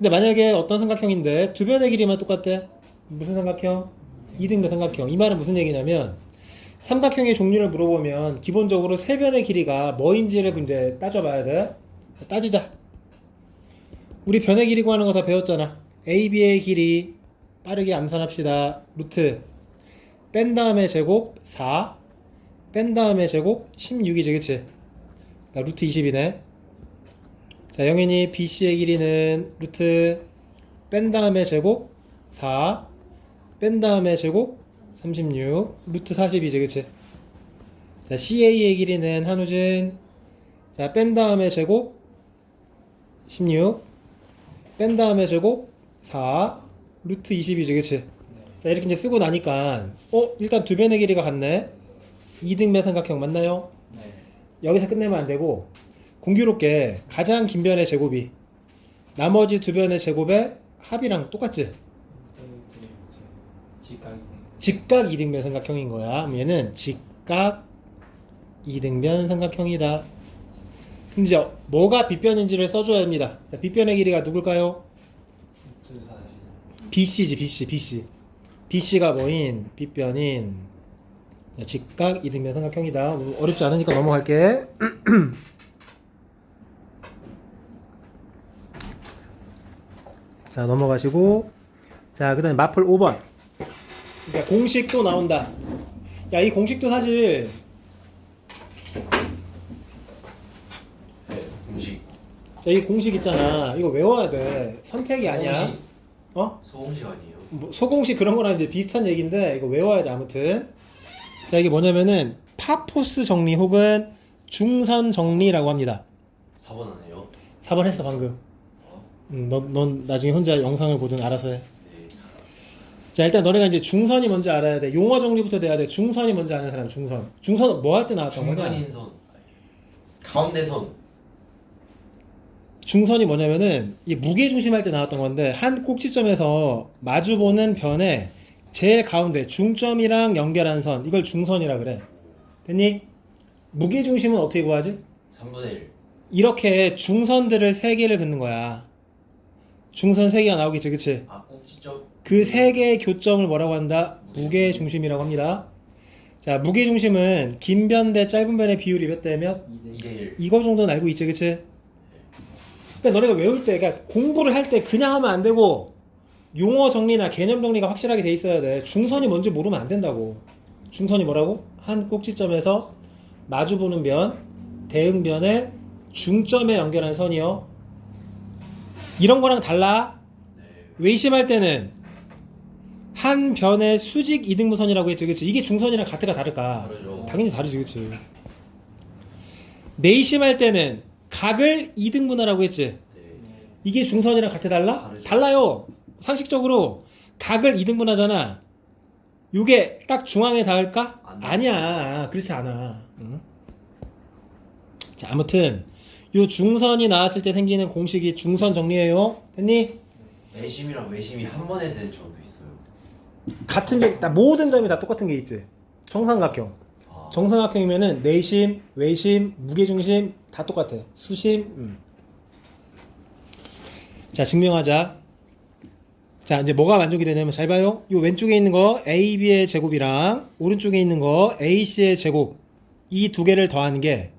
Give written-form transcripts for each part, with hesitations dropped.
근데 만약에 어떤 삼각형인데 두 변의 길이만 똑같대. 무슨 삼각형? 이등변 삼각형. 이 말은 무슨 얘기냐면 삼각형의 종류를 물어보면 기본적으로 세 변의 길이가 뭐인지를 이제 따져봐야 돼. 따지자. 우리 변의 길이 구하는 거 다 배웠잖아. AB의 길이 빠르게 암산합시다. 루트 뺀 다음에 제곱 4 뺀 다음에 제곱 16이지 그치? 그러니까 루트 20이네. 자 영현이 BC의 길이는 루트 뺀 다음에 제곱 4 뺀 다음에 제곱 36 루트 40이지 그치? 자 CA의 길이는 한우진 자 뺀 다음에 제곱 16 뺀 다음에 제곱 4 루트 20이지 그치? 자 이렇게 이제 쓰고 나니까 일단 두 변의 길이가 같네. 이등변 삼각형 맞나요? 네. 여기서 끝내면 안 되고 공교롭게 가장 긴 변의 제곱이 나머지 두 변의 제곱의 합이랑 똑같지? 직각 이등변 삼각형인 거야. 그럼 얘는 직각 이등변 삼각형이다. 근데 이제 뭐가 빗변인지를 써줘야 합니다. 자, 빗변의 길이가 누굴까요? BC지 BC. BC가 뭐인? 빗변인 직각 이등변 삼각형이다. 어렵지 않으니까 넘어갈게. 자 넘어가시고 자 그 다음에 마플 5번 자, 공식도 나온다. 야 이 공식도 사실 네, 공식. 자, 이 공식 있잖아. 이거 외워야 돼. 선택이 아니야. 소공식. 소공식 아니에요? 뭐, 소공식 그런 거랑 이제 비슷한 얘기인데 이거 외워야 돼 아무튼. 자 이게 뭐냐면은 파포스 정리 혹은 중선 정리라고 합니다. 4번 안 해요? 4번 했어 방금. 넌 나중에 혼자 영상을 보든 알아서 해. 네. 자 일단 너네가 이제 중선이 뭔지 알아야 돼. 용어 정리부터 돼야 돼. 중선이 뭔지 아는 사람 중선. 중선 뭐 할 때 나왔던 거냐? 중간인 선. 가운데 선. 중선이 뭐냐면은 이 무게 중심할 때 나왔던 건데 한 꼭지점에서 마주보는 변의 제일 가운데 중점이랑 연결한 선 이걸 중선이라 그래. 됐니? 무게 중심은 어떻게 구하지? 3분의 1. 이렇게 중선들을 3개를 긋는 거야. 중선 3개가 나오겠지 그치? 아, 꼭지점? 그 3개의 교점을 뭐라고 한다? 무게 중심이라고 합니다. 자 무게 중심은 긴 변 대 짧은 변의 비율이 몇 대 몇? 2대 1. 이거 정도는 알고 있지 그치? 그러니까 너네가 외울 때, 그러니까 공부를 할 때 그냥 하면 안 되고 용어 정리나 개념 정리가 확실하게 돼 있어야 돼. 중선이 뭔지 모르면 안 된다고. 중선이 뭐라고? 한 꼭지점에서 마주보는 변, 대응변의 중점에 연결한 선이요. 이런 거랑 달라. 네. 외심할 때는 한 변의 수직 이등분선이라고 했지, 그치? 이게 중선이랑 같을까 다를까? 다르죠. 당연히 다르지, 그치? 내심할 때는 각을 이등분하라고 했지. 네. 이게 중선이랑 같아 달라? 다르죠. 달라요. 상식적으로 각을 이등분하잖아. 요게 딱 중앙에 닿을까? 아니야. 그렇지 않아. 응? 자, 아무튼 요 중선이 나왔을 때 생기는 공식이 중선 정리예요. 됐니? 내심이랑 외심이 한 번에 되는 점도 있어요. 같은 점, 다 모든 점이 다 똑같은 게 있지. 정삼각형. 아. 정삼각형이면은 내심, 외심, 무게중심 다 똑같아. 수심. 자, 증명하자. 자, 이제 뭐가 만족이 되냐면 잘 봐요. 이 왼쪽에 있는 거 AB의 제곱이랑 오른쪽에 있는 거 AC의 제곱 이 두 개를 더하는 게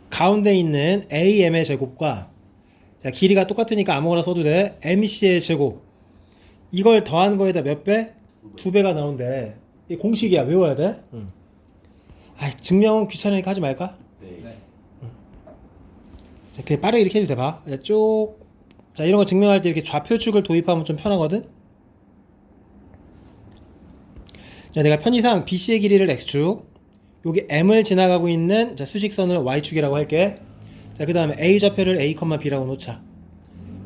가운데 있는 AM의 제곱과 자, 길이가 똑같으니까 아무거나 써도 돼. MC의 제곱 이걸 더한 거에다 몇 배? 2배가 나온대. 이 공식이야. 외워야 돼. 아, 증명은 귀찮으니까 하지 말까? 네. 자, 그냥 빠르게 이렇게 해도 돼 봐. 쭉. 자, 이런 거 증명할 때 이렇게 좌표축을 도입하면 좀 편하거든. 자, 내가 편의상 BC의 길이를 X축, 여기 M을 지나가고 있는 자, 수직선을 Y축이라고 할게. 자, 그 다음에 A 좌표를 A, B라고 놓자.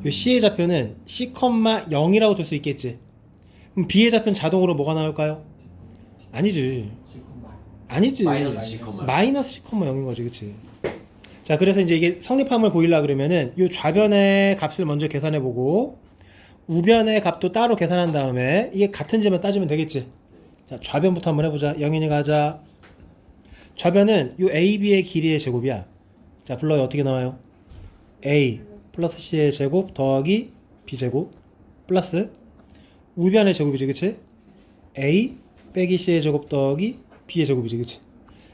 요 C의 좌표는 C, 0이라고 둘 수 있겠지. 그럼 B의 좌표는 자동으로 뭐가 나올까요? 아니지. 아니지. 마이너스 C, 마이너스 C, 0인 거지, 그치? 자, 그래서 이제 이게 성립함을 보이려 그러면은 요 좌변의 값을 먼저 계산해 보고 우변의 값도 따로 계산한 다음에 이게 같은지만 따지면 되겠지. 자, 좌변부터 한번 해보자. 영인이 가자. 좌변은 요 AB의 길이의 제곱이야. 자, 불러요. 어떻게 나와요? A 플러스 C의 제곱 더하기 B제곱 플러스 우변의 제곱이지 그치? A 빼기 C의 제곱 더하기 B의 제곱이지 그치?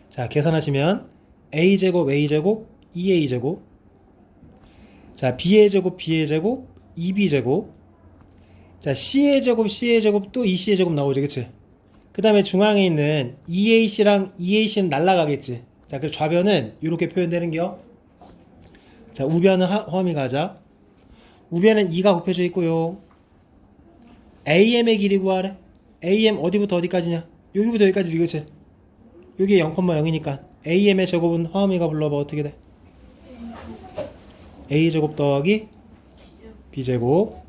자 계산하시면 A제곱 A제곱 2A제곱 자 B의 제곱 B의 제곱 2B제곱 자 C의 제곱 C의 제곱 또 2C의 제곱 나오지 그치? 그 다음에 중앙에 있는 2AC랑 2AC는 날라가겠지. 자 그래서 좌변은 이렇게 표현되는겨. 자 우변은 허미 가자. 우변은 2가 곱해져 있고요. AM의 길이 구하래. AM 어디부터 어디까지냐? 여기부터 여기까지 그치? 여기 0,0이니까 AM의 제곱은 허미가 불러봐 어떻게 돼? A제곱 더하기 B제곱.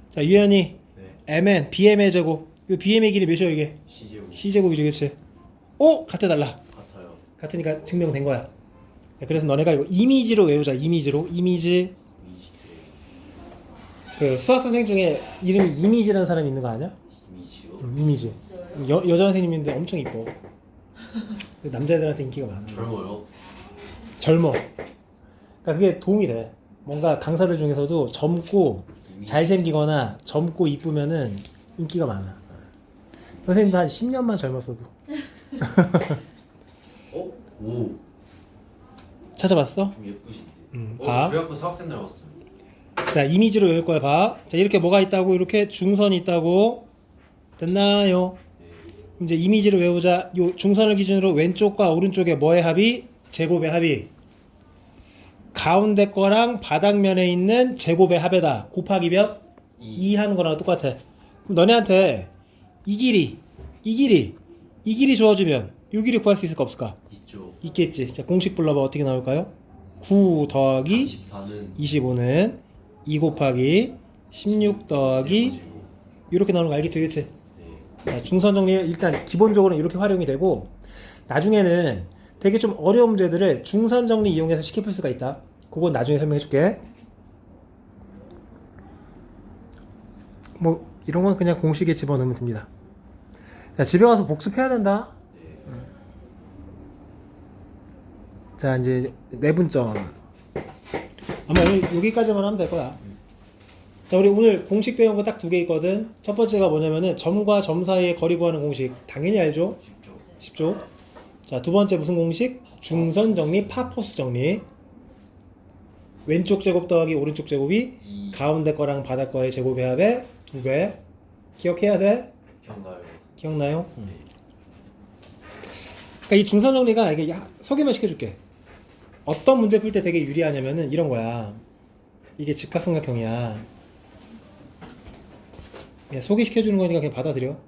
자 유연이 네. MN BM의 제곱. 이 BM의 길이 몇이야 이게? C제곱 C제곱이지 그치? 오! 같아 달라. 같아요. 같으니까 증명된 거야. 자, 그래서 너네가 이거 이미지로 외우자. 이미지로. 이미지. 이미지 그 수학 선생 중에 이름이 이미지라는 사람이 있는 거 아니야? 이미지요? 이미지. 여자 선생님인데 엄청 이뻐. 남자애들한테 인기가 많아. 젊어요. 젊어. 그러니까 그게 도움이 돼. 뭔가 강사들 중에서도 젊고 잘생기거나 젊고 이쁘면은 인기가 많아. 선생님도 한 10년만 젊었어도. 어? 오. 찾아봤어? 좀 예쁘신데. 봐. 저희 학교 수학생 닮았어요. 자 이미지로 외울 거야 봐. 자 이렇게 뭐가 있다고 이렇게 중선이 있다고 됐나요? 네. 이제 이미지로 외우자. 요 중선을 기준으로 왼쪽과 오른쪽에 뭐의 합이? 제곱의 합이 가운데 거랑 바닥면에 있는 제곱의 합에다 곱하기 몇? 2 하는 거랑 똑같아. 그럼 너네한테 이 길이 주어지면 요 길이 구할 수 있을까 없을까? 있죠. 있겠지. 자 공식 불러봐. 어떻게 나올까요? 9 더하기 34는 25는 2 곱하기 16 더하기 이렇게 나오는 거 알겠지 그치? 네. 자, 중선 정리 일단 기본적으로는 이렇게 활용이 되고 나중에는 되게 좀 어려운 문제들을 중선 정리 이용해서 쉽게 풀 수가 있다. 그건 나중에 설명해 줄게. 뭐 이런 건 그냥 공식에 집어넣으면 됩니다. 자, 집에 가서 복습해야 된다. 네. 자 이제 내분점 아마 여기까지만 하면 될 거야. 자 우리 오늘 공식 배운 거 딱 2개 있거든. 첫 번째가 뭐냐면은 점과 점 사이의 거리 구하는 공식 당연히 알죠? 쉽죠. 쉽죠? 자 두 번째 무슨 공식? 중선 정리 파포스 정리. 왼쪽 제곱 더하기 오른쪽 제곱이 2 가운데 거랑 바닥 거의 제곱의 합의 2배. 기억해야 돼? 기억나요? 기억나요? 네. 그러니까 이 중선 정리가 이게 소개만 시켜줄게. 어떤 문제 풀 때 되게 유리하냐면은 이런 거야. 이게 직각삼각형이야. 그냥 소개시켜주는 거니까 그냥 받아들여.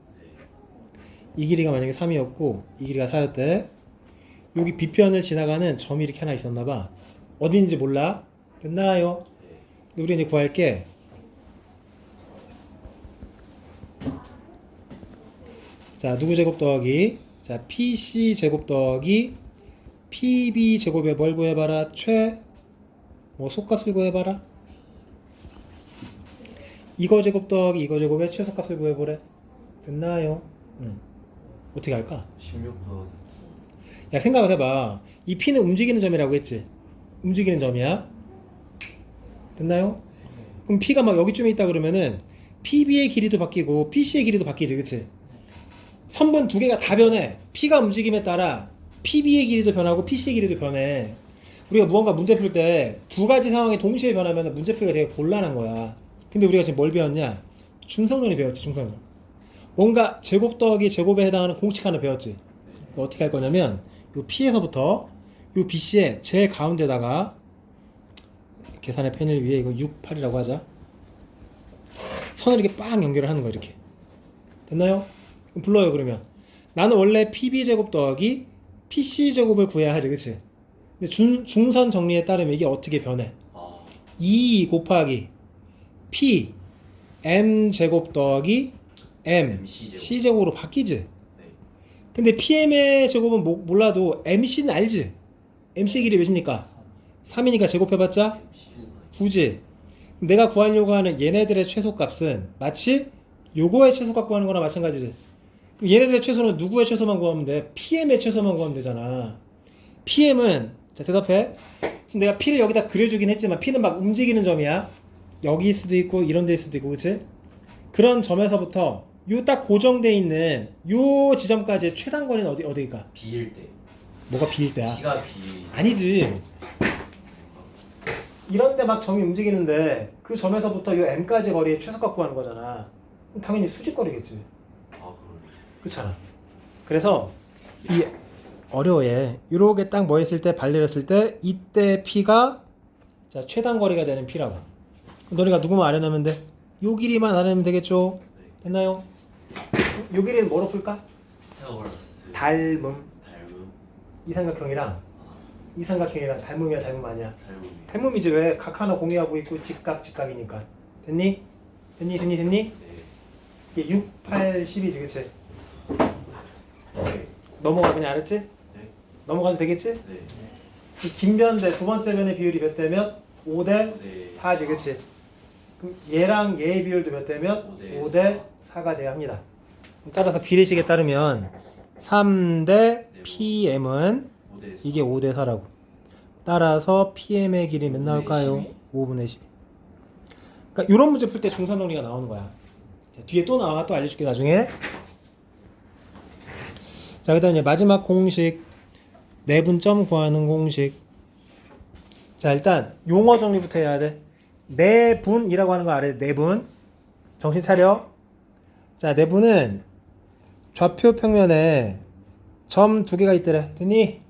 이 길이가 만약에 3이었고 이 길이가 4였대. 여기 B편을 지나가는 점이 이렇게 하나 있었나봐. 어딘지 몰라. 됐나요? 네. 근데 우리 이제 구할게. 자 누구 제곱 더하기 자 PC 제곱 더하기 PB 제곱에 뭘 구해봐라. 뭐 속값을 구해봐라. 이거 제곱 더하기 이거 제곱에 최소값을 구해보래. 됐나요? 어떻게 할까? 16 더하기 야 생각을 해봐. 이 P는 움직이는 점이라고 했지. 움직이는 점이야. 됐나요? 그럼 P가 막 여기쯤에 있다 그러면은 PB의 길이도 바뀌고 PC의 길이도 바뀌지 그치? 선분 2개가 다 변해. P가 움직임에 따라 PB의 길이도 변하고 PC의 길이도 변해. 우리가 무언가 문제 풀 때 2가지 상황이 동시에 변하면 문제 풀기가 되게 곤란한 거야. 근데 우리가 지금 뭘 배웠냐? 중성정리 배웠지. 중성정. 뭔가 제곱 더하기 제곱에 해당하는 공식 하나 배웠지. 어떻게 할 거냐면 요 P에서부터 요 BC의 제일 가운데다가 계산의 편의를 위해 이거 6, 8이라고 하자. 선을 이렇게 빵 연결을 하는 거야 이렇게. 됐나요? 그럼 불러요 그러면. 나는 원래 PB제곱 더하기 PC제곱을 구해야 하지 그치? 근데 중선 정리에 따르면 이게 어떻게 변해? 2 곱하기 P M제곱 더하기 M C제곱으로 바뀌지? 네. 근데 PM의 제곱은 몰라도 MC는 알지? MC 길이 몇입니까? 3이니까 제곱해봤자 MC는 9지. 내가 구하려고 하는 얘네들의 최소값은 마치 요거의 최소값 구하는 거나 마찬가지지. 그럼 얘네들의 최소는 누구의 최소만 구하면 돼? PM의 최소만 구하면 되잖아. PM은 자 대답해. 지금 내가 P를 여기다 그려주긴 했지만 P는 막 움직이는 점이야. 여기일 수도 있고 이런 데일 수도 있고, 그치? 그런 점에서부터 요 딱 고정돼 있는 요 지점까지의 최단 거리는 어디일까? B일 때. 뭐가 B일 때야? B가 B. 아니지. 이런데 막 점이 움직이는데 그 점에서부터 요 M까지 거리의 최소값 구하는 거잖아. 그럼 당연히 수직거리겠지. 아 그러네. 그렇잖아. 그래서 이 어려워해. 이렇게 딱 뭐 했을 때 발내렸을 때 이때 P가 자 최단 거리가 되는 P라고. 너네가 누구만 알아내면 돼? 요 길이만 알아내면 되겠죠? 됐나요? 요 길이는 뭐로 풀까? 테오러스. 닮음. 닮음. 이 삼각형이랑 아, 이 삼각형이랑 닮음이야 닮음 아니야? 닮음이. 닮음이지 왜? 각 하나 공유하고 있고 직각이니까. 됐니? 됐니? 네. 이게 6, 8, 10이지 그치? 네. 넘어가 그냥 알았지? 네. 넘어가도 되겠지? 네. 이 긴 변대 두 번째 변의 비율이 몇 대면? 5대 네. 4지 그치? 그럼 얘랑 얘의 비율도 몇 대면? 5대 5대 4가 돼야 합니다. 따라서 비례식에 따르면 3대 PM은 5대 이게 5대 4라고. 따라서 PM의 길이 몇 나올까요? 5분의 12. 그러니까 이런 문제 풀 때 중선 정리가 나오는 거야. 자, 뒤에 또 나와. 또 알려줄게 나중에. 자, 그다음 이제 마지막 공식 내분점 구하는 공식. 자, 일단 용어 정리부터 해야 돼. 내분이라고 하는 거 알아요? 내분. 정신 차려. 자, 내분은 좌표 평면에 점 두 개가 있더래. 됐니?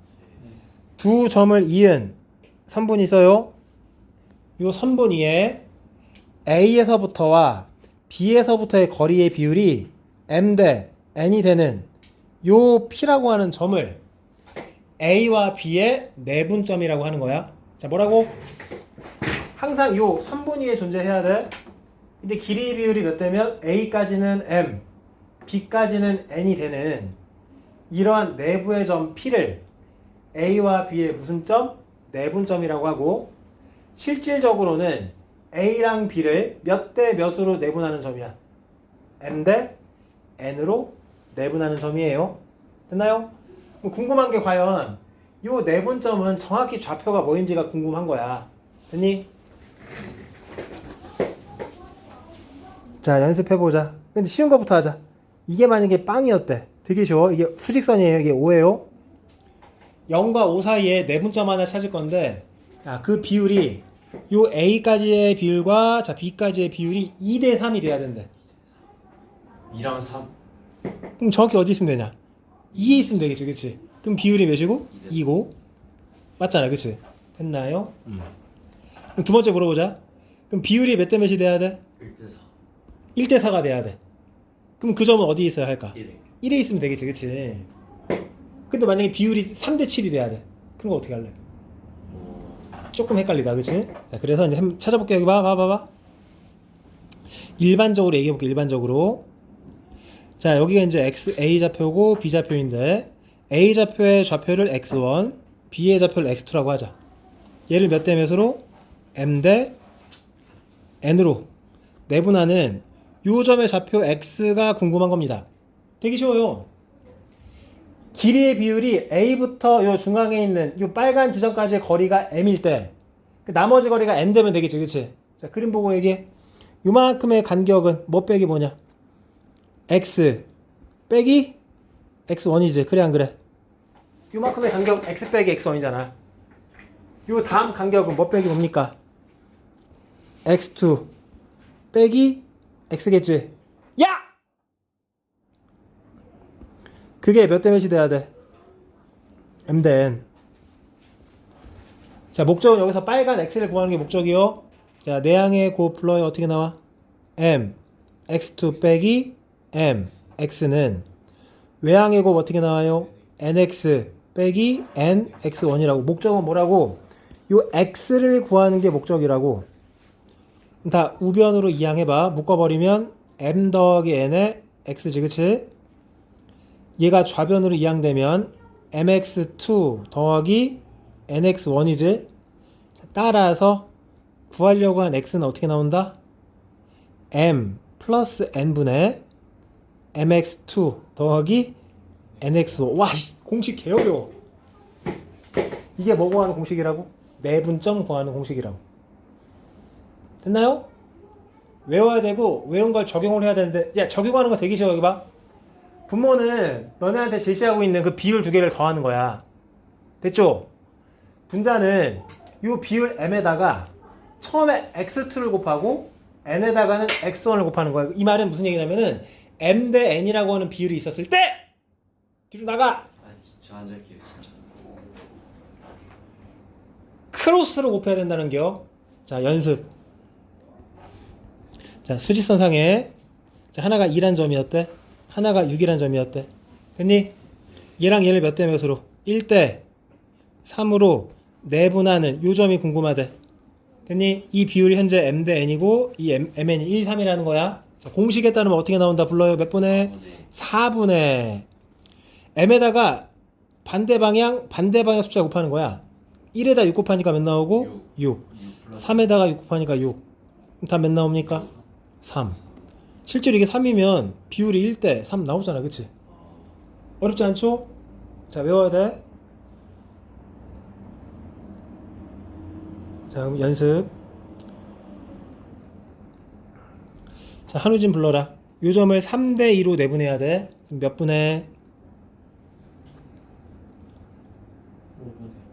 두 점을 이은 선분이 있어요. 요 선분 위에 A에서부터와 B에서부터의 거리의 비율이 M 대 N이 되는 요 P라고 하는 점을 A와 B의 내분점이라고 하는 거야. 자, 뭐라고? 항상 요 선분 위에 존재해야 돼. 근데 길이 비율이 몇 대면 A까지는 M, B까지는 N이 되는 이러한 내부의 점 P를 A와 B의 무슨 점? 내분점이라고 하고 실질적으로는 A랑 B를 몇 대 몇으로 내분하는 점이야? M 대 N으로 내분하는 점이에요. 됐나요? 그럼 궁금한 게 과연 요 내분점은 정확히 좌표가 뭐인지가 궁금한 거야. 됐니? 자, 연습해보자. 근데 쉬운 거부터 하자. 이게 만약에 빵이었대. 되게 쉬워. 이게 수직선이에요. 이게 5예요. 0과 5 사이에 내분점 하나 찾을 건데 그 비율이 요 A까지의 비율과 자 B까지의 비율이 2대 3이 돼야 된대. 2랑 3. 그럼 정확히 어디 있으면 되냐? 2에 있으면 되겠지, 그치? 그럼 비율이 몇이고? 2고. 맞잖아, 그치? 됐나요? 그럼 두 번째 물어보자. 그럼 비율이 몇 대 몇이 돼야 돼? 1대 4. 1대 4가 돼야 돼. 그럼 그 점은 어디에 있어야 할까? 1에. 1에 있으면 되겠지, 그치? 근데 만약에 비율이 3대 7이 돼야 돼. 그럼 어떻게 할래? 조금 헷갈리다, 그치? 자, 그래서 이제 한번 찾아볼게. 여기 봐봐. 일반적으로 얘기해볼게, 일반적으로. 자, 여기가 이제 A 좌표고 B 좌표인데 A 좌표의 좌표를 x1, B의 좌표를 x2라고 하자. 얘를 몇 대 몇으로? M 대 N으로 내분하는 요 점의 좌표 x가 궁금한 겁니다. 되게 쉬워요. 길이의 비율이 A부터 요 중앙에 있는 요 빨간 지점까지의 거리가 M일 때 나머지 거리가 N 되면 되겠지, 그치? 자, 그림 보고 얘기해. 요만큼의 간격은 뭐 빼기 뭐냐? X 빼기 X1이지. 그래 안 그래? 요만큼의 간격 X 빼기 X1이잖아. 요 다음 간격은 뭐 빼기 뭡니까? X2 빼기 X겠지. 야! 그게 몇 대 몇이 돼야 돼? M 대 N. 자, 목적은 여기서 빨간 X를 구하는 게 목적이요. 자, 내항의 곱플러에 어떻게 나와? M X2 빼기 M X는 외항의 곱 어떻게 나와요? NX 빼기 NX1이라고. 목적은 뭐라고? 요 X를 구하는 게 목적이라고. 다 우변으로 이항해봐. 묶어버리면 M 더하기 N의 X지, 그치? 얘가 좌변으로 이항되면 MX2 더하기 NX1이지? 따라서 구하려고 한 X는 어떻게 나온다? M 플러스 N분의 MX2 더하기 NX1. 와, 공식 개어려워. 이게 뭐고 하는 공식이라고? 내분점 구하는 공식이라고. 됐나요? 외워야 되고 외운 걸 적용을 해야 되는데 야 적용하는 거 되게 쉬워. 여기 봐. 분모는 너네한테 제시하고 있는 그 비율 두 개를 더하는 거야. 됐죠? 분자는 이 비율 m에다가 처음에 x2를 곱하고 n에다가는 x1을 곱하는 거야. 이 말은 무슨 얘기냐면은 m 대 n이라고 하는 비율이 있었을 때 뒤로 나가 아 진짜 앉을게요 진짜. 크로스로 곱해야 된다는 겨. 자 연습. 자 수직선상에 자, 하나가 2란 점이었대. 하나가 6이란 점이었대. 됐니? 얘랑 얘를 몇 대 몇으로? 1대 3으로 내분하는 요 점이 궁금하대. 됐니? 이 비율이 현재 m 대 n이고 이 mn이 1, 3이라는 거야. 자, 공식에 따르면 어떻게 나온다? 불러요. 몇 분의? 4분의 m에다가 반대 방향 숫자 곱하는 거야. 1에다 6 곱하니까 몇 나오고? 6. 3에다가 6 곱하니까 6. 다 몇 나옵니까? 3. 실제로 이게 3이면 비율이 1대 3 나오잖아. 그치? 어렵지 않죠? 자 외워야 돼. 자 그럼 연습. 자 한우진 불러라. 요 점을 3대 2로 내분해야 돼. 몇 분의?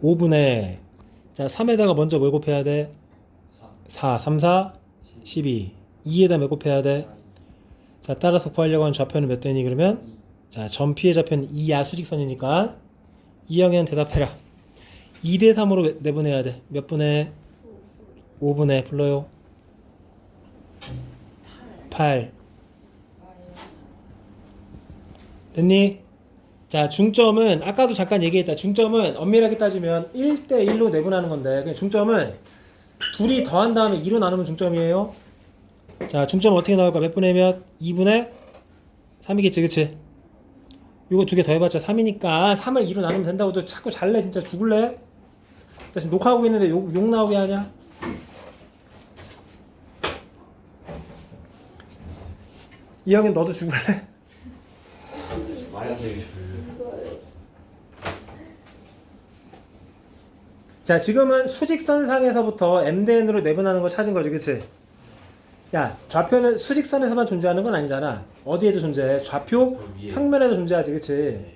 5분의. 자 3에다가 먼저 뭘 곱해야 돼? 4. 3, 4, 12. 2에다 몇 곱해야 돼? 자 따라서 구하려고 하는 좌표는 몇 되니 그러면? 자 점피의 좌표는 2야. 수직선이니까 2학년 대답해라. 2대 3으로 내분해야 돼. 몇 분의? 5분의 불러요. 8. 됐니? 자 중점은 아까도 잠깐 얘기했다. 중점은 엄밀하게 따지면 1대 1로 내분하는 건데 그냥 중점은 둘이 더한 다음에 2로 나누면 중점이에요. 자 중점 어떻게 나올까? 몇 분의 몇? 2분의 3이겠지 그치? 요거 두 개 더해봤자 3이니까 3을 2로 나누면 된다고. 또 자꾸 잘래 진짜 죽을래? 나 지금 녹화하고 있는데 욕 나오게 하냐? 이 형은 너도 죽을래? 말이 안 되게 졸려. 자 지금은 수직선상에서부터 m 대 n으로 내분하는 걸 찾은 거지 그치? 야 좌표는 수직선에서만 존재하는 건 아니잖아. 어디에도 존재해. 좌표 위에. 평면에도 존재하지 그치?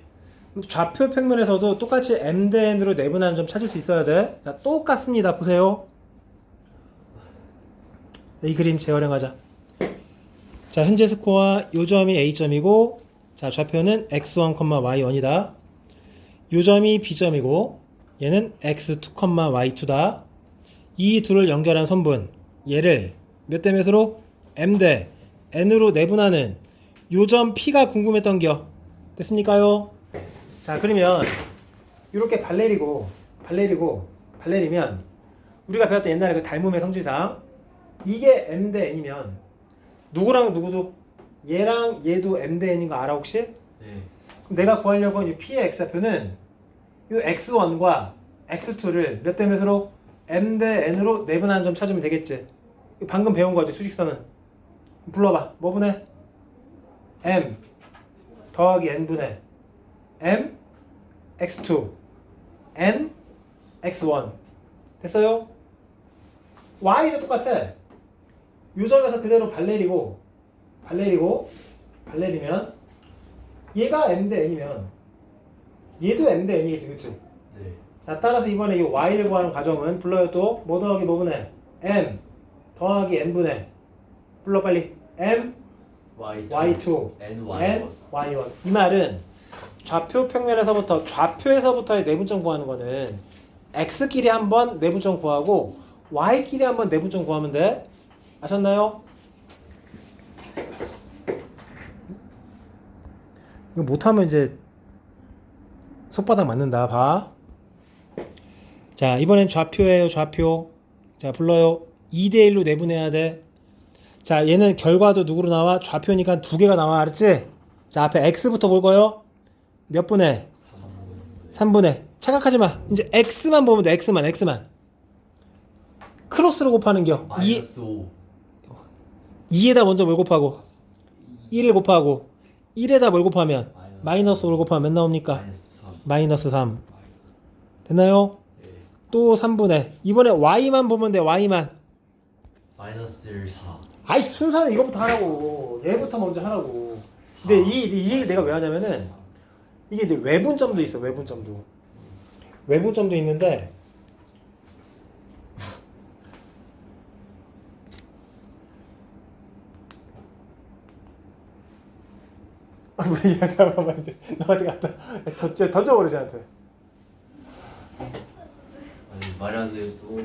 좌표 평면에서도 똑같이 m 대 n으로 내분하는 점 찾을 수 있어야 돼. 자 똑같습니다. 보세요. 이 그림 재활용하자. 자 현재 스코어 요 점이 a점이고 자 좌표는 x1, y1이다. 요 점이 b점이고 얘는 x2, y2다. 이 둘을 연결한 선분 얘를 몇 대 몇으로? m 대 n으로 내분하는 요 점 p가 궁금했던 겨. 됐습니까요? 자 그러면 이렇게 발레리면 우리가 배웠던 옛날에 그 닮음의 성질상 이게 m 대 n이면 누구랑 누구도 얘랑 얘도 m 대 n인 거 알아 혹시? 네. 그럼 내가 구하려고 하는 이 p의 x좌표는 이 x1과 x2를 몇 대 몇으로? m 대 n으로 내분하는 점 찾으면 되겠지. 방금 배운 거지 수직선은. 불러봐. 뭐 분의? m 더하기 n분의 m x2 n x1 됐어요? y도 똑같아. 요 점에서 그대로 발레리면 얘가 m 대 n이면 얘도 m 대 n이겠지 그치? 네. 자 따라서 이번에 이 y를 구하는 과정은 불러요. 또 뭐 더하기 뭐 분의? m 더하기 n분의 불러 빨리 m y2 N n Y1. y1. 이 말은 좌표 평면에서부터 좌표에서부터의 내분점 구하는 거는 x끼리 한번 내분점 구하고 y끼리 한번 내분점 구하면 돼. 아셨나요? 이거 못하면 이제 손바닥 맞는다. 봐. 자 이번엔 좌표예요. 좌표. 자 불러요. 2대1로 내분해야 돼. 자 얘는 결과도 누구로 나와? 좌표니까 두 개가 나와. 알았지? 자 앞에 x부터 볼 거요. 몇 분의? 3분의. 착각하지 마. 이제 x만 보면 돼. x만. 크로스로 곱하는 겨. 마이너스 5. 2에다 먼저 뭘 곱하고? 1을 곱하고 1에다 뭘 곱하면? 마이너스 5를 곱하면 몇 나옵니까? 마이너스 3. 마이너스 3. 됐나요? 네. 또 3분의 이번에 y만 보면 돼. y만. 마이너스 4. 아이 순서는 이거부터 하라고. 얘부터 먼저 하라고. 근데 이 얘기를 내가 왜 하냐면은 이게 이제 외분점도 있어. 외분점도. 외분점도 있는데 아 뭐야 잠깐만 이제 너한테 갖다 던져버려 쟤한테. 아니 말이 안 돼. 또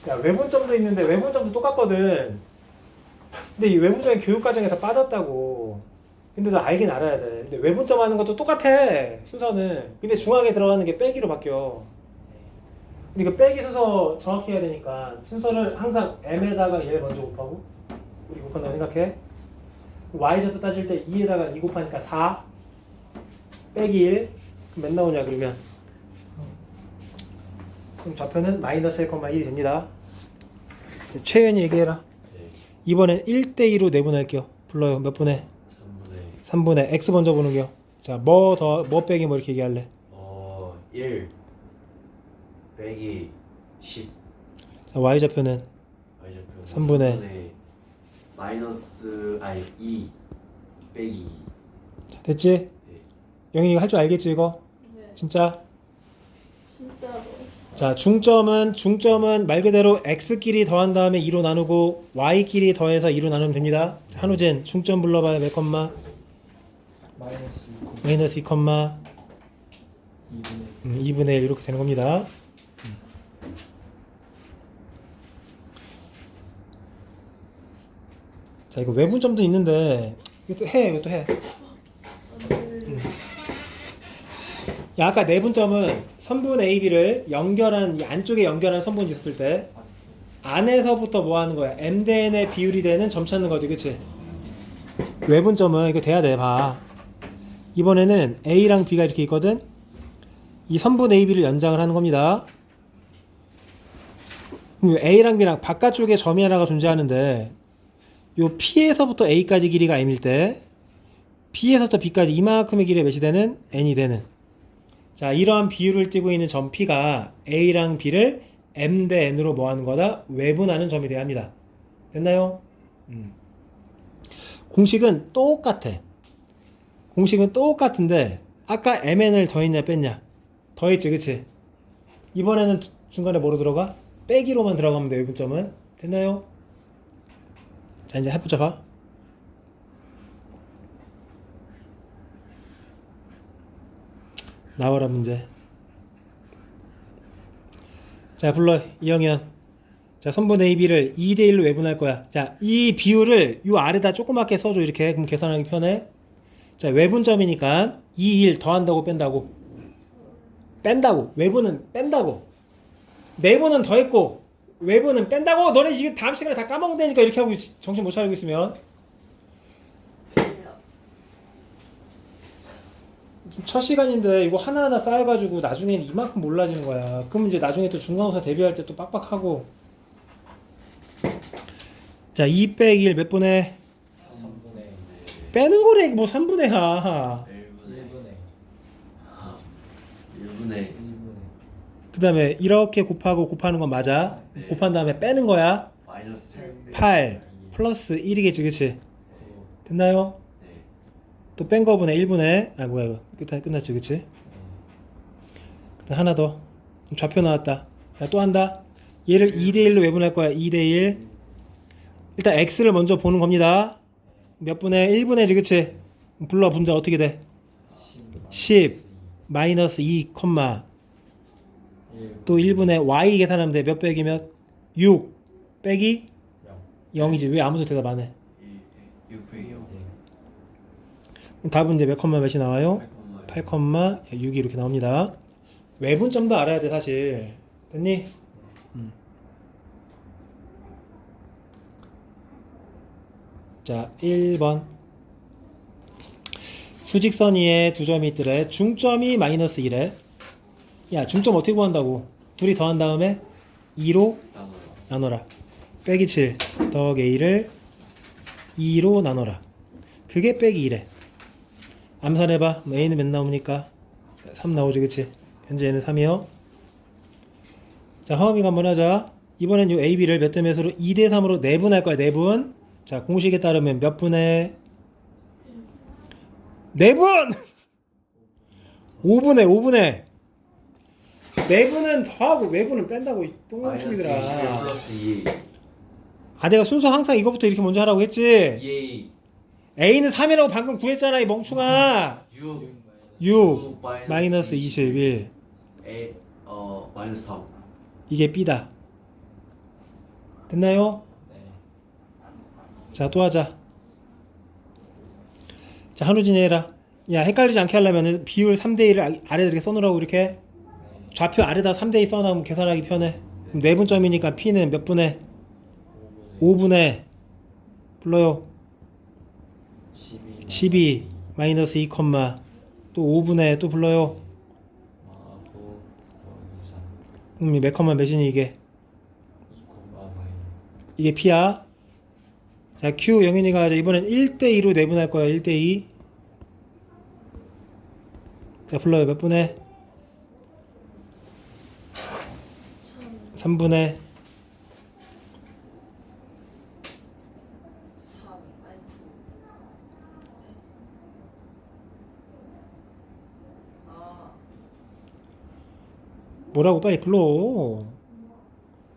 야 외분점도 있는데 외분점도 똑같거든. 근데 이 외분점이 교육 과정에서 빠졌다고. 근데 너 알긴 알아야 돼. 근데 외분점 하는 것도 똑같아 순서는. 근데 중앙에 들어가는 게 빼기로 바뀌어. 근데 그 빼기 순서 정확히 해야 되니까 순서를 항상 m에다가 얘를 먼저 곱하고 우리 곱한다고 생각해. y좌표 따질 때 2에다가 2 곱하니까 4 빼기 1 그럼 몇 나오냐 그러면 그럼 좌표는 마이너스 1,1이 됩니다. 최연이 얘기해라. 네. 이번엔 1대2로 내분할게요. 불러요. 몇 분의? 3분의 x 먼저 보는게요. 자, 뭐 빼기 뭐 이렇게 얘기할래? 1 빼기 10. 자, y좌표는 y좌표 3분의 마이너스 2 빼기 2. 자, 됐지? 네. 영인이가 할 줄 알겠지 이거? 네. 진짜? 진짜로. 자, 중점은 말 그대로 x끼리 더한 다음에 2로 나누고 y끼리 더해서 2로 나누면 됩니다. 자, 한우진 중점 불러봐요. 몇 컴마? 마이너스 2, 2분의 2분의 1 이렇게 되는 겁니다. 자, 이거 외분점도 있는데 이것도 해. 야, 아까 내분점은 선분 AB를 연결한 이 안쪽에 연결한 선분이 있었을 때 안에서부터 뭐 하는 거야? M 대 N의 비율이 되는 점 찾는 거지, 그치? 외분점은 이거 돼야 돼, 봐. 이번에는 A랑 B가 이렇게 있거든? 이 선분 AB를 연장을 하는 겁니다. 그럼 A랑 B랑 바깥쪽에 점이 하나가 존재하는데 요 P에서부터 A까지 길이가 M일 때 B에서부터 B까지 이만큼의 길이가 몇이 되는? N이 되는. 자, 이러한 비율을 띠고 있는 점 P가 A랑 B를 M 대 N으로 뭐 하는 거다? 외분하는 점이 돼야 합니다. 됐나요? 공식은 똑같아. 공식은 똑같은데 아까 MN을 더했냐 뺐냐? 더했지, 그치? 이번에는 중간에 뭐로 들어가? 빼기로만 들어가면 돼, 외분점은. 됐나요? 자, 이제 해보자, 봐. 나와라, 문제. 자, 불러, 이영현. 자, 선분 AB를 2대1로 외분할 거야. 자, 이 비율을 요 아래다 조그맣게 써줘, 이렇게. 그럼 계산하기 편해. 자, 외분점이니까 2, 1 더한다고 뺀다고. 뺀다고. 외분은 뺀다고. 내분은 더했고, 외분은 뺀다고. 너네 지금 다음 시간에 다 까먹는다니까 이렇게 하고 정신 못 차리고 있으면. 지금 첫 시간인데 이거 하나하나 쌓여가지고 나중에는 이만큼 몰라지는 거야. 그럼 이제 나중에 또 중간고사 대비할 때 또 빡빡하고. 자, 2 빼기 1 몇 분의? 3분의 빼는 거래. 뭐 3분의야. 1분의 그 다음에 이렇게 곱하고 곱하는 건 맞아. 네. 곱한 다음에 빼는 거야. 마이너스 8 플러스 1이겠지, 그치? 됐나요? 네. 또 뺀 거분의 1분의 아 뭐야 이거 끝났지, 그치? 그다음 하나 더. 좌표 나왔다. 자, 또 한다. 얘를 2대1로 외분할 거야. 2대1. 일단 x를 먼저 보는 겁니다. 몇 분의 1분의지, 그치? 불러 분자 어떻게 돼? 10 마이너스 2 컴마 또 1분의 y 계산하면 돼. 몇 빼기 몇? 6 빼기 0이지. 왜 아무도 대답 안 해? 6 빼기 0. 그럼 답은 이제 몇 컴마 몇이 나와요? 8 컴마 6이 이렇게 나옵니다. 외분점도 알아야 돼, 사실. 됐니? 자, 1번. 수직선 위에 두 점이 있더래. 중점이 마이너스 1에. 야, 중점 어떻게 구한다고? 둘이 더한 다음에 2로 나눠라. 빼기 7 더하기 A를 2로 나눠라. 그게 빼기 1에. 암산해봐. A는 몇 나옵니까? 3 나오지, 그치? 현재 얘는 3이요. 자, 화음이가 한번 하자. 이번엔 요 AB를 몇 대 몇으로 2대 3으로 내분할 거야, 내분. 자, 공식에 따르면 몇 분의 내분! 5분의 5분의 내분은 더하고 외분은 뺀다고 이 마이너스 21 똥멍충이들아. 플러스 2 아, 내가 순서 항상 이거부터 이렇게 먼저 하라고 했지. 2A A는 3이라고 방금 구했잖아, 이 멍충아. 6 6 마이너스 21. 마이너스 3 이게 B다. 됐나요? 네. 자, 또 하자. 자, 한우진이 해라. 야, 헷갈리지 않게 하려면 비율 3대1을 아래에 이렇게 써놓으라고 이렇게. 네. 좌표 아래다 3대2 써놓으면 계산하기 편해. 그럼 내분점이니까 P는 몇 분의? 5분의 불러요. 12 마이너스 2, 또 5분의 또 불러요. 마하고 더하기 3 몇 컴마 몇이니 이게? 2콤마 마이너스 이게 P야. 자, Q 영윤이가 이번엔 1대2로 내분할 거야. 1대2. 자, 불러요. 몇 분의? 3분의 3 아니 9. 아 뭐라고 빨리 불러.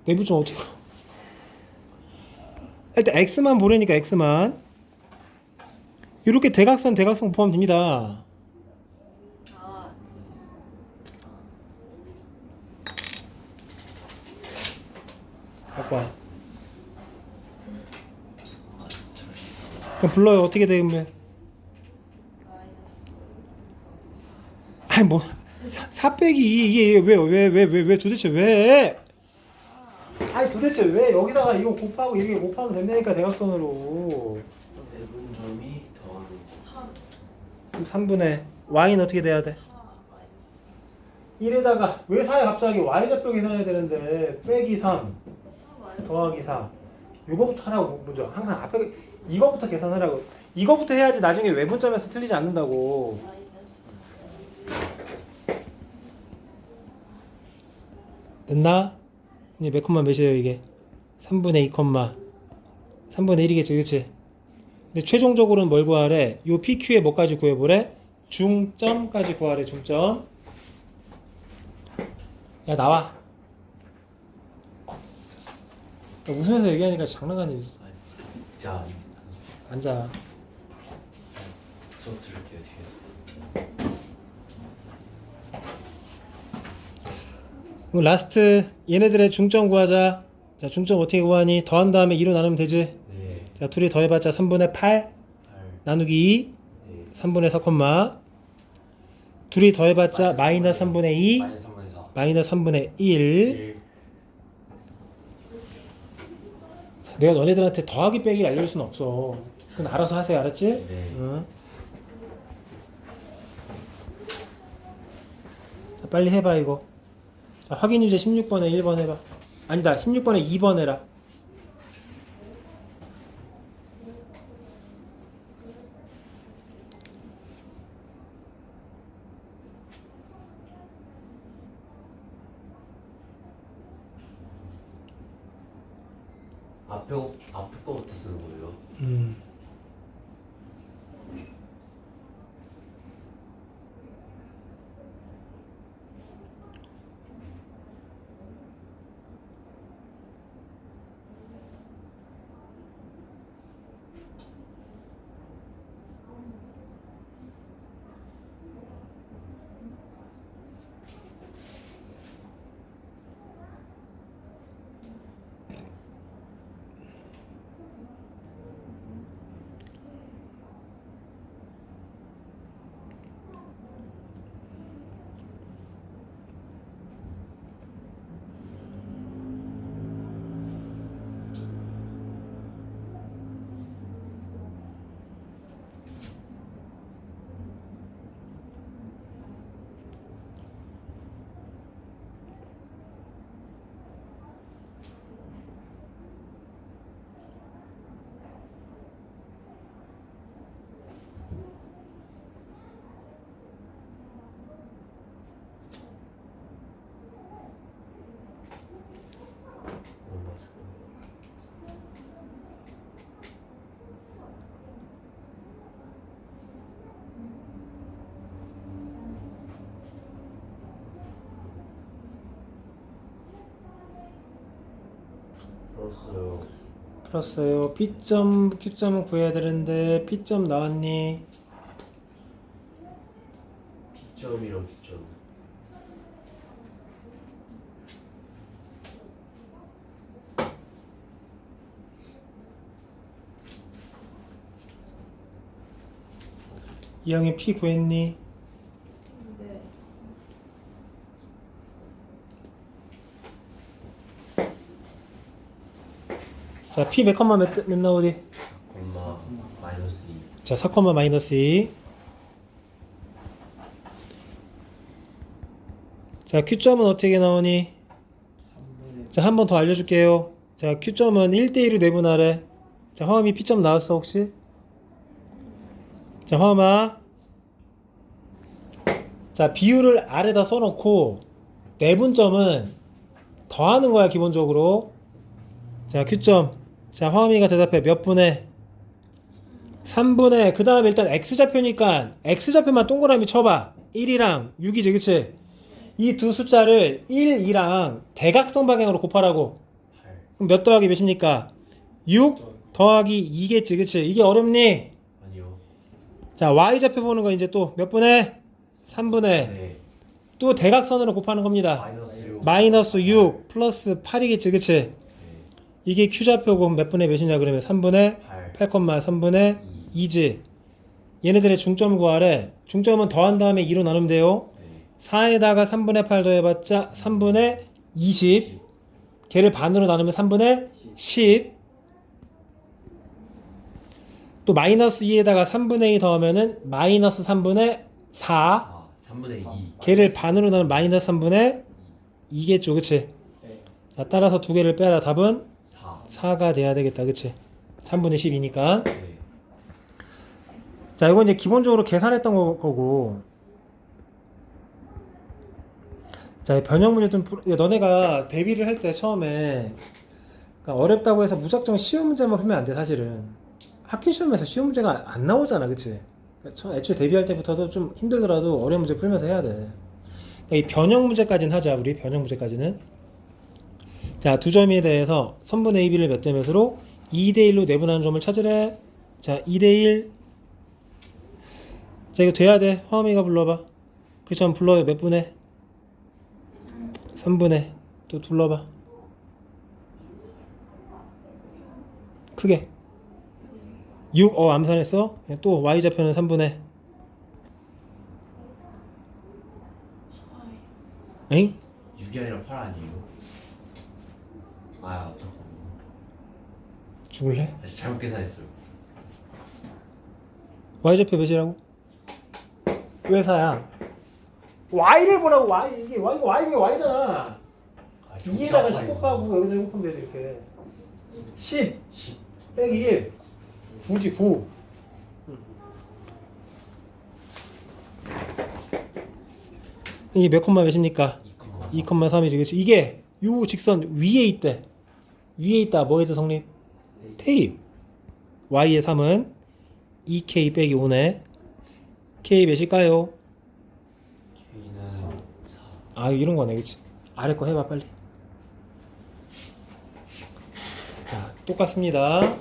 내부 좀 어떻게 일단 X만 보내니까 X만 이렇게 대각선 포함됩니다. 아 갖고 와. 저렇게 있어 그럼 불러요. 어떻게 돼 그러면? 마이너스 아니 뭐 4 빼기 이게 왜 도대체 왜? 아니 도대체 왜 여기다가 이거 곱하고 이렇게 곱하면 된다니까 대각선으로. 내분점이 더하는 3 그럼 3분의 y는 어떻게 돼야 돼? 4 마이너스 1에다가 왜 4에 갑자기 y좌표 계산해야 되는데 빼기 3 4 마이너스 더하기 4 이거부터 하라고 먼저 항상 앞에 이거부터 계산하라고 이거부터 해야지 나중에 외분점에서 틀리지 않는다고. 마이너스 됐나? 이제 몇 컴마 몇이에요 이게? 3분의 2 컴마 3분의 1이겠지 그치? 근데 최종적으로는 뭘 구하래? 요 PQ에 뭐까지 구해보래? 중점까지 구하래 중점. 야 나와. 야, 웃으면서 얘기하니까 장난감이 자 앉아. 수업 들을게요 뒤에서 그럼 라스트 얘네들의 중점 구하자. 자 중점 어떻게 구하니? 더한 다음에 2로 나누면 되지? 네 자 둘이 더해봤자 3분의 8 8 나누기 2 네 3분의 4 콤마 둘이 더해봤자 마이너스 3분의 2 마이너스 3분의 4 마이너스 3분의 1. 1 내가 너네들한테 더하기 빼기를 알려줄 수는 없어. 그건 알아서 하세요 알았지? 네. 응. 자, 빨리 해봐 이거. 자, 확인 유제 16번에 1번 해봐. 아니다 16번에 2번 해라. 앞에 거부터 쓰는 거예요. 음. 풀었어요. 풀었어요. B점, Q점은 구해야 되는데 B점 나왔니? B점이랑 Q점. 이형이 P 구했니? 네. 자, P 몇 컴마 몇 나오디? 콤마 마이너스 2. 자, 4 컴마 마이너스 2. 자, Q점은 어떻게 나오니? 3분의 자, 한 번 더 알려줄게요. 자, Q점은 1대1로 내분하래. 자, 화음이 P점 나왔어, 혹시? 자, 화음아. 자, 비율을 아래다 써놓고, 내분점은 더하는 거야, 기본적으로. 자, Q점. 자, 화음이가 대답해. 몇 분의? 3분의, 그 다음에 일단 X좌표니까, X좌표만 동그라미 쳐봐. 1이랑 6이지, 그치? 이 두 숫자를 1, 2랑 대각선 방향으로 곱하라고. 8. 그럼 몇 더하기 몇입니까? 6 더하기 2겠지, 그치? 이게 어렵니? 아니요. 자, Y좌표 보는 거 이제 또 몇 분의? 3분의. 네. 또 대각선으로 곱하는 겁니다. 마이너스 6. 마이너스 6 플러스 8이겠지, 그치? 네. 이게 Q좌표고 몇 분의 몇이냐 그러면 3분의 8. 8,3분의 2지. 얘네들의 중점 구하래. 중점은 더한 다음에 2로 나누면 돼요. 네. 4에다가 3분의 8 더해봤자 3분의 20. 걔를 반으로 나누면 3분의 10. 또 마이너스 2에다가 3분의 2 더하면은 마이너스 3분의 4. 아, 3분의 2. 걔를 반으로 나누면 마이너스 3분의 2겠죠, 그치? 네. 자, 따라서 두 개를 빼라. 답은 4. 4가 돼야 되겠다, 그치? 3분의 10이니까. 네. 자, 이건 이제 기본적으로 계산했던 거고. 자, 변형 문제 좀 너네가 대비를 할 때 처음에 그러니까 어렵다고 해서 무작정 쉬운 문제만 풀면 안 돼, 사실은. 학기 시험에서 쉬운 문제가 안 나오잖아, 그치? 그러니까 애초에 대비할 때부터도 좀 힘들더라도 어려운 문제 풀면서 해야 돼. 그러니까 이 변형 문제까지는 하자, 우리 변형 문제까지는. 자, 두 점에 대해서 선분 AB를 몇 대 몇으로 2대1로 내분하는 점을 찾으래. 자, 2대1. 자, 이거 돼야 돼. 화음이가 불러봐. 그 점 불러요. 몇 분의? 3분의. 또 불러봐. 크게. 6. 암산했어. 또 Y좌표는 3분의. 엥? 6이 아니라 8 아니에요? 아, 어떡하고. 죽을래? 다시 잘못 계산했어요. Y좌표 몇이라고? 왜 4야? Y를 보라고. Y. 이게 Y잖아. 아, 2에다가 10 곱하고 여기다 1 곱하면 되지, 이렇게. 10 10. 빼기 1 9지 9. 이게 몇 콤마 몇입니까? 2,3이지, 그치? 이게 요 직선 위에 있대. 위에 있다. 뭐에서 성립? 테이프. Y의 3은 2K 빼기 5네. K 몇일까요? K는 4. 아, 이런 거네, 그치? 아래 거 해봐, 빨리. 자, 똑같습니다.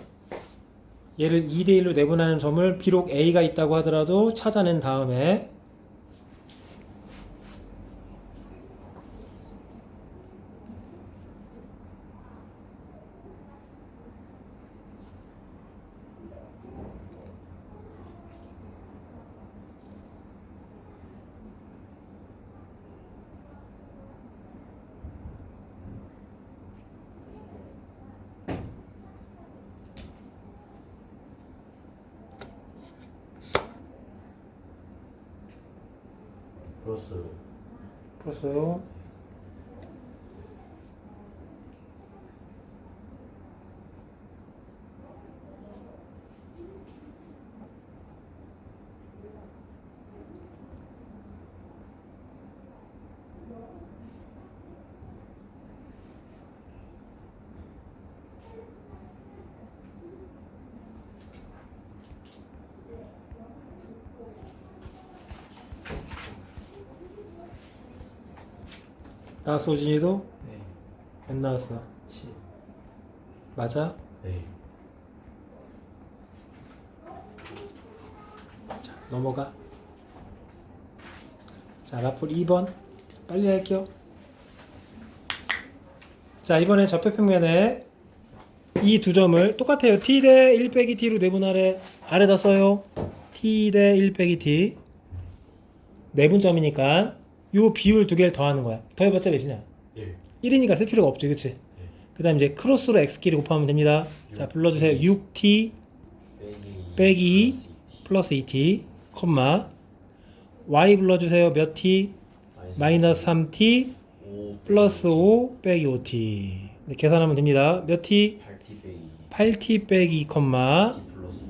얘를 2대1로 내분하는 점을 비록 A가 있다고 하더라도 찾아낸 다음에 풀었어요. 풀었어요. 나왔어, 오진이도? 네. 안 나왔어. 7. 맞아? 네. 자, 넘어가. 자, 라폴 2번. 빨리 할게요. 자, 이번에 접해평면에 이 두 점을 똑같아요. t 대 1 빼기 t로 내분할해. 아래다 써요. t 대 1 빼기 t. 내분점이니까 요 비율 두 개를 더하는 거야. 더해봤자 몇이냐? 1. 1이니까 쓸 필요가 없지, 그치? 그 다음 이제 크로스로 x끼리 곱하면 됩니다. 자, 불러주세요. 6t 빼기 플러스 2t, 콤마 y 불러주세요. 몇 t? 마이너스 3t 5 플러스 5 빼기 5t. 네, 계산하면 됩니다. 몇 t? 8t 빼기 8t 빼기 2, 콤마 t 플러스 5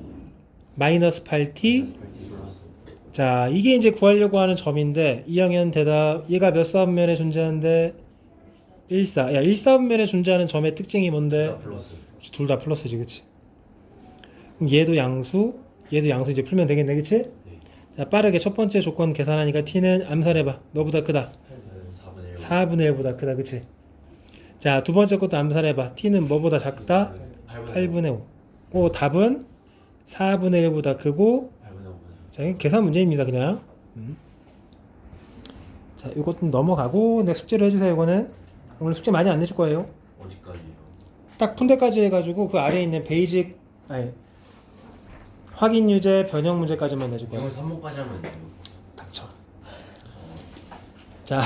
마이너스 8t. 8t 플러스 5. 자, 이게 이제 구하려고 하는 점인데 2학년 대답. 얘가 몇 사분면에 존재하는데 1사. 야, 1사분면에 존재하는 점의 특징이 뭔데? 플러스. 둘 다 플러스지, 그치? 그럼 얘도 양수, 얘도 양수 이제 풀면 되겠네, 그치? 네. 자, 빠르게 첫 번째 조건 계산하니까 t는 암산해봐. 너보다 크다. 8은 4분의 1. 4분의 1보다 크다, 그치? 자, 두 번째 것도 암산해봐. t는 뭐보다 작다? 8분의 5. 오, 답은 4분의 1보다 크고. 8분의 5. 자, 이게 계산 문제입니다, 그냥. 자, 이것 좀 넘어가고 내 숙제를 해주세요. 이거는 오늘 숙제 많이 안 내줄 거예요. 어디까지요? 딱 푼데까지 해가지고 그 아래에 있는 베이직, 아니, 확인 유제, 변형 문제까지만 내줄 거예요. 6을 3번까지 하면 돼요. 닥쳐. 자,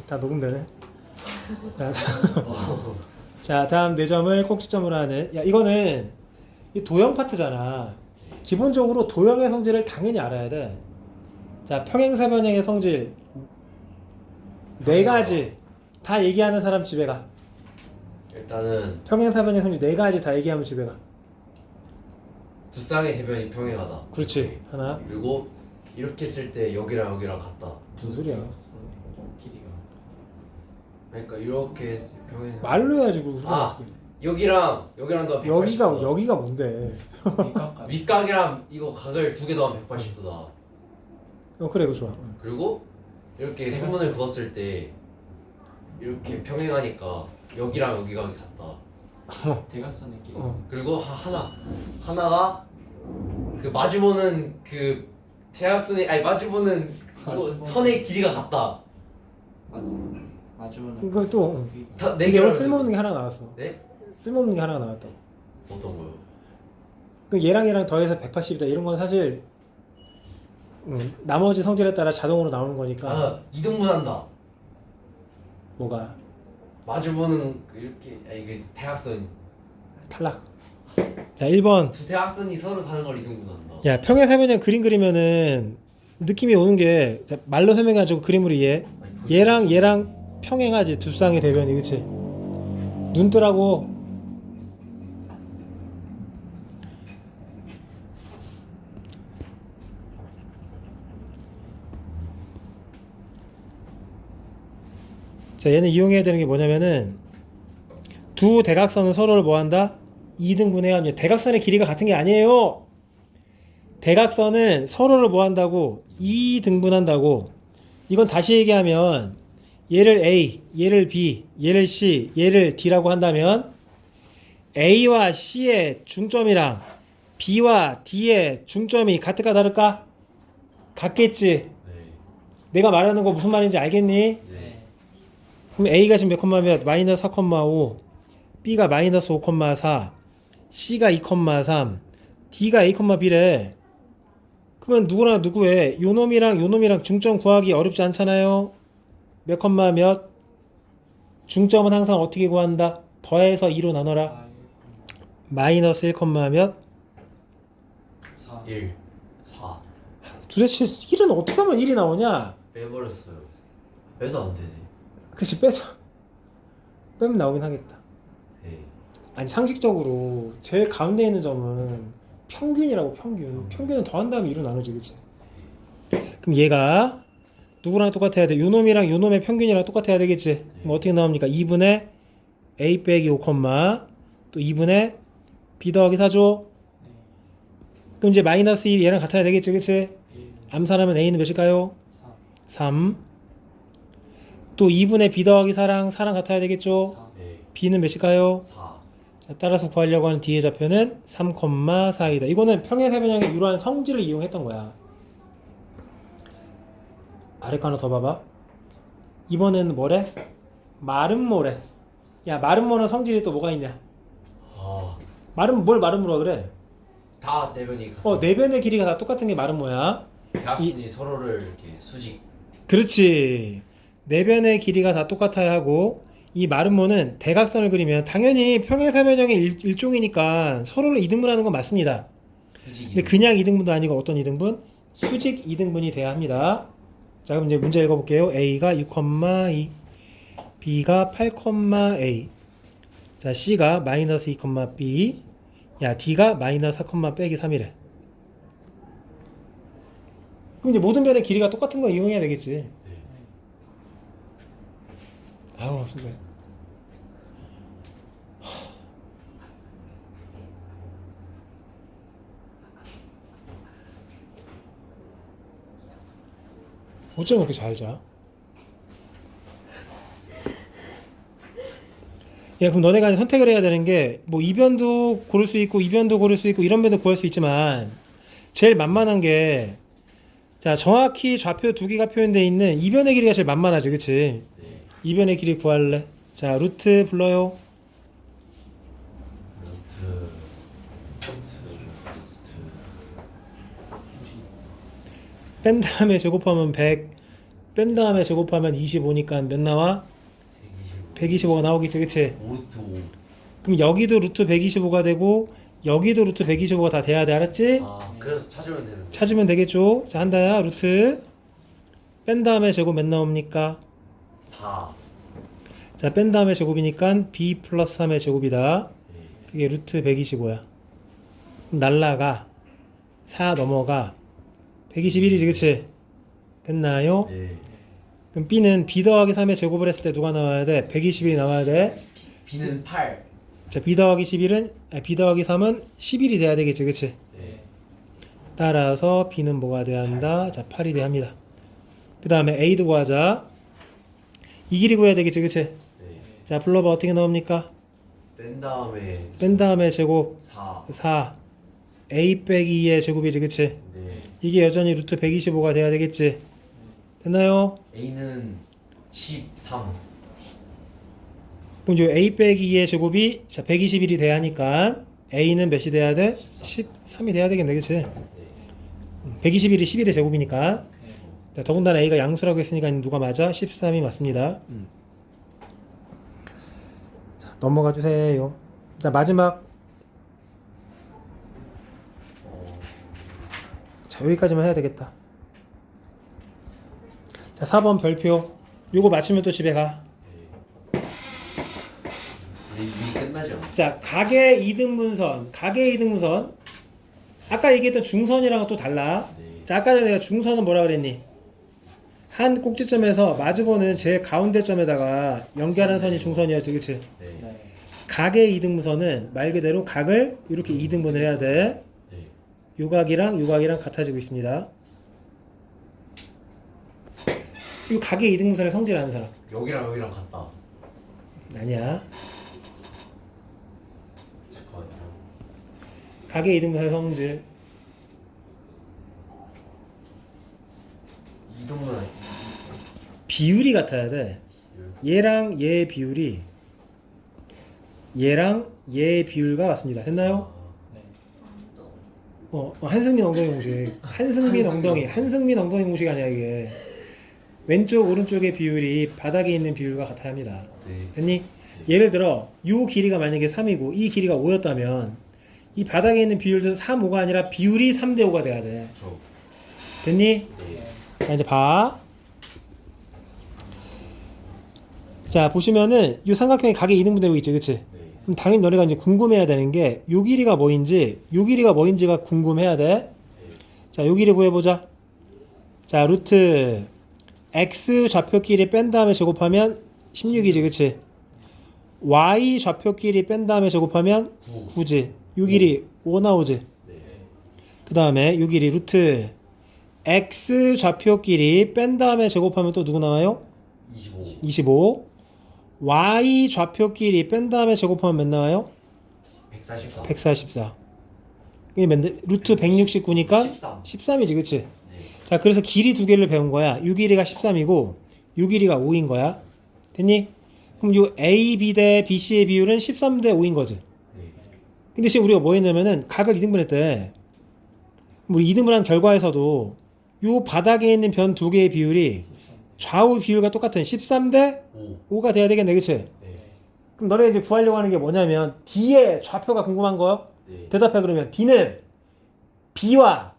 다 녹음되네. 자, 다음 4점을 꼭지점으로 하는. 야, 이거는 이 도형 파트잖아. 기본적으로 도형의 성질을 당연히 알아야 돼. 자, 평행사변형의 성질 4가지 다 얘기하는 사람 집에 가. 일단은 평행사변형의 성질 4가지 다 얘기하면 집에 가. 두 쌍의 대변이 평행하다. 그렇지. 하나. 그리고 이렇게 쓸 때 여기랑 여기랑 같다. 무슨 소리야? 길이가 그러니까 이렇게 평행. 말로 해야지 그 소리가 아, 어떻게. 여기랑 더 180도. 여기가 뭔데? 밑각까지 윗각이랑 이거 각을 두 개 더하면 180도다. 그래, 이거 좋아. 그리고 이렇게 선문을 그었을 때 이렇게 평행하니까 여기랑 여기가 같다. 대각선의 길이 그리고 하나가 그 마주보는 그 대각선의 아니 마주보는 그거 선의 길이가 같다. 마주보는 이거 또 다 네 이게 개로 쓸모없는 게 하나 나왔어. 네? 쓸모없는 게 하나가 나왔다고. 어떤 거요? 그 얘랑 더해서 180이다. 이런 건 사실 나머지 성질에 따라 자동으로 나오는 거니까. 아, 이등분한다. 뭐가 마주보는 그 이렇게 아니 그 대각선 탈락. 자, 1번. 두 대각선이 서로 사는 걸 이등분한다. 야, 평행사변형 그림 그리면은 느낌이 오는 게 자, 말로 설명해가지고 그림으로 이해해. 아니, 그게 얘랑 평행하지. 두 쌍의 대변이, 그치? 눈 뜨라고. 자, 얘는 이용해야 되는 게 뭐냐면은 두 대각선은 서로를 뭐한다? 2등분해야 합니다. 대각선의 길이가 같은 게 아니에요. 대각선은 서로를 뭐한다고? 2등분한다고. 이건 다시 얘기하면 얘를 A, 얘를 B, 얘를 C, 얘를 D라고 한다면 A와 C의 중점이랑 B와 D의 중점이 같을까 다를까? 같겠지. 네. 내가 말하는 거 무슨 말인지 알겠니? 네. 그럼 A가 지금 몇 콤마 몇? 마이너스 4,5, B가 마이너스 5,4, C가 2,3, D가 A, B래. 그러면 누구랑 누구의 요 놈이랑 중점 구하기 어렵지 않잖아요. 몇 콤마 몇? 중점은 항상 어떻게 구한다? 더해서 2로 나눠라. 마이너스 1, 몇? 4 1 4 도대체 1은 어떻게 하면 1이 나오냐? 빼버렸어요. 빼도 안 되네. 그치, 빼면 나오긴 하겠다. 네. 아니, 상식적으로 제일 가운데 있는 점은 평균이라고. 평균은 더한 다음에 2로 나누지, 그치? 그럼 얘가 누구랑 똑같아야 돼? 요 놈이랑 요 놈의 평균이랑 똑같아야 되겠지? 그럼 어떻게 나옵니까? 2분의 A 빼기 5, 또 2분의 B 더하기 4죠? 그럼 이제 마이너스 1 얘랑 같아야 되겠지, 그치? 암산하면 A는 몇일까요? 3. 또 2분의 B 더하기 4랑 같아야 되겠죠? 네. B는 몇일까요? 4 자, 따라서 구하려고 하는 D의 좌표는 3,4이다. 이거는 평행세변형의 이러한 성질을 이용했던 거야. 아래 거 하나 더 봐봐. 이번에는 뭐래? 마름모래. 야, 마름모는 성질이 또 뭐가 있냐? 아, 뭘 마름모라 그래? 다 내변이 내변의 길이가 다 똑같은 게 마름모야. 대각선이 서로를 이렇게 수직. 그렇지. 내변의 길이가 다 똑같아야 하고, 이 마름모는 대각선을 그리면 당연히 평행사변형의 일종이니까 서로를 이등분하는 건 맞습니다. 수직이. 근데 그냥 이등분도 아니고 어떤 이등분? 수직 이등분이 돼야 합니다. 자, 그럼 이제 문제 읽어볼게요. A가 6,2, B가 8,A, 자, C가 마이너스 2,B, 야, D가 마이너스 4, 빼기 3이래. 그럼 이제 모든 변의 길이가 똑같은 거 이용해야 되겠지. 아우, 진짜. 어쩜 이렇게 잘 자? 야, 그럼 너네가 선택을 해야 되는 게, 뭐, 이변도 고를 수 있고, 이변도 고를 수 있고, 이런 변도 구할 수 있지만, 제일 만만한 게, 자, 정확히 좌표 두 개가 표현되어 있는 이변의 길이가 제일 만만하지, 그치? 네. 이변의 길이 구할래? 자, 루트 불러요. 뺀 다음에 제곱하면 100, 뺀 다음에 제곱하면 25니까 몇 나와? 125가 나오겠지, 그치? 5루트 5. 그럼 여기도 루트 125가 되고 여기도 루트 125가 다 돼야 돼, 알았지? 아, 그래서 찾으면 되는 거. 찾으면 되겠죠? 자, 한다야, 루트 뺀 다음에 제곱 몇 나옵니까? 4. 자, 뺀 다음에 제곱이니까 b 플러스 3의 제곱이다. 네. 그게 루트 125야. 그럼 날라가 4 넘어가 121이지, 그치? 됐나요? 네. 그럼 b는 b 더하기 3의 제곱을 했을 때 누가 나와야 돼? 121이 나와야 돼. B는 8. 자, b 더하기 11은 b 더하기 3은 11이 돼야 되겠지, 그치? 네. 따라서 b는 뭐가 돼야 한다? 자, 8이 돼야 합니다. 그 다음에 a도 구하자. 이 길이 구해야 되겠지, 그치? 네. 자, 불러봐. 어떻게 나옵니까? 뺀 다음에 제곱 4. 4 a 빼기 2의 제곱이지, 그치? 네. 이게 여전히 루트 125가 돼야 되겠지? 됐나요? A는 13. 그럼 요 a 빼기 2의 제곱이 자 121이 돼야 하니까 a는 몇이 돼야 돼? 13이 돼야 되겠네, 그치? 네. 121이 11의 제곱이니까. 네. 자, 더군다나 a가 양수라고 했으니까 누가 맞아? 13이 맞습니다. 자, 넘어가 주세요. 자, 마지막. 자, 여기까지만 해야 되겠다. 자, 4번 별표. 요거 맞추면 또 집에 가. 이 끝나지 않았어. 자, 각의 이등분선. 아까 얘기했던 중선이랑은 또 달라. 네. 자, 아까 전에 내가 중선은 뭐라 그랬니? 한 꼭지점에서 마주보는 제일 가운데 점에다가 연결하는 선이 중선이었지, 그치? 네. 네. 각의 이등분선은 말 그대로 각을 이렇게 이등분을 해야 돼. 네. 요 각이랑 요 각이랑 같아지고 있습니다. 이 각의 이등분선의 성질 아는 사람? 여기랑 같다. 아니야. 잠깐만요. 각의 이등분선의 성질. 이동문 비율이 같아야 돼. 얘랑 얘의 비율이 얘랑 얘의 비율과 같습니다. 됐나요? 네. 한승민 엉덩이 공식. 한승민 엉덩이 공식이 아니야, 이게. 왼쪽 오른쪽의 비율이 바닥에 있는 비율과 같아야 합니다. 네. 됐니? 예를 들어 이 길이가 만약에 3이고 이 길이가 5였다면 이 바닥에 있는 비율도 3, 5가 아니라 비율이 3대 5가 돼야 돼. 저. 됐니? 네. 자, 이제 봐. 자, 보시면은 이 삼각형이 각에 이등분되고 있지, 그치? 네. 그럼 당연히 너네가 이제 궁금해야 되는 게 요 길이가 뭐인지가 궁금해야 돼. 자, 요 길이 구해보자. 자, 루트 x 좌표끼리 뺀 다음에 제곱하면 16이지, 그치? y 좌표끼리 뺀 다음에 제곱하면 9지. 요 길이 5 나오지. 네. 그 다음에 요 길이 루트 x 좌표끼리 뺀 다음에 제곱하면 또 누구 나와요? 25. 25. y 좌표끼리 뺀 다음에 제곱하면 몇 나와요? 144. 144. 이게 맨날 루트 169니까 13. 13이지, 그치? 네. 자, 그래서 길이 두 개를 배운 거야. 요 길이가 13이고 요 길이가 5인 거야. 됐니? 그럼 요 A, B 대 BC의 비율은 13 대 5인 거지. 네. 근데 지금 우리가 뭐 했냐면은 각을 2등분했대. 우리 2등분한 결과에서도 요 바닥에 있는 변 두 개의 비율이 좌우 비율과 똑같은 13 대 5. 5가 돼야 되겠네, 그치? 네. 그럼 너네 이제 구하려고 하는 게 뭐냐면 D의 좌표가 궁금한 거요? 네. 대답해. 그러면 D는 B와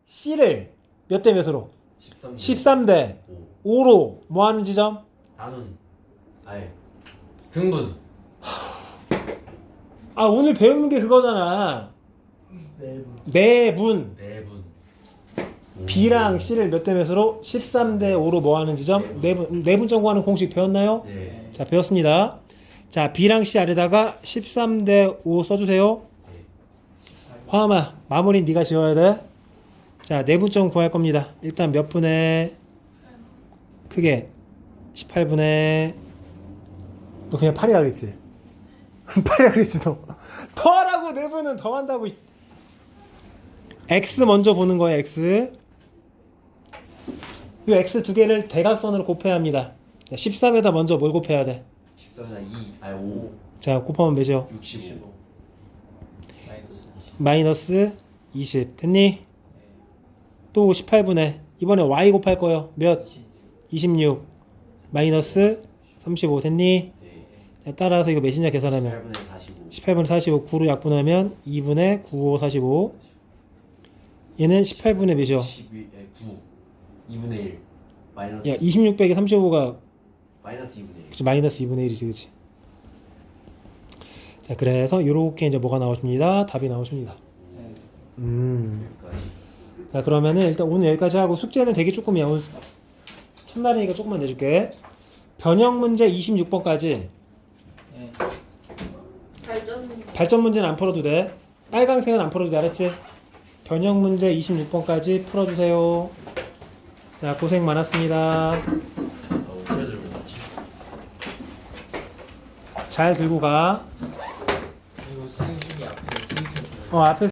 C를 몇 대 몇으로? 13. 13 대 5. 5로 뭐 하는 지점? 나눈. 아예. 등분. 아, 오늘 배우는 게 그거잖아. 내분. 내분. B랑 C를 몇 대 몇으로? 13 대 5로 뭐 하는 지점? 내분점 구하는 공식 배웠나요? 네. 자, 배웠습니다. 자, B랑 C 아래다가 13 대 5 써주세요. 네. 화음아, 마무리 네가 지어야 돼. 자, 내분점 구할 겁니다. 일단 몇 분의 크게 18분의 너 그냥 8이라 그랬지? 8이라 그랬지 너. 더 하라고. 내분은 더 한다고. X 먼저 보는 거야. X. 이 X 두 개를 대각선으로 곱해야 합니다. 13에다 먼저 뭘 곱해야 돼? 14자 2. 아니 5. 자, 곱하면 몇이요? 65. 65 마이너스 20. 마이너스 20 됐니? 또 18분의 이번에 Y 곱할 거예요. 몇? 26 마이너스 35 됐니? 네. 자, 따라서 이거 몇이냐 계산하면 8분의 45. 18분의 45 9로 약분하면 2분의 95 45 얘는 18분의 몇이요? 12. 9. 2분의 1. 마이너스. 야 26 빼기 35가 마이너스 2분의 1. 그치, 마이너스 2분의 1이지 그치? 자, 그래서 요렇게 이제 뭐가 나오십니다. 답이 나오십니다. 여기까지. 자, 그러면은 일단 오늘 여기까지 하고 숙제는 되게 조금이야. 오늘 첫날이니까 조금만 내줄게. 변형 문제 26번까지. 네. 발전 문제는 안 풀어도 돼. 빨강색은 안 풀어도 돼. 알았지? 변형 문제 26번까지 풀어주세요. 자, 고생 많았습니다. 어떻게 들고 갔지? 잘 들고 가. 그리고 선생님이 앞에 스위트 앞에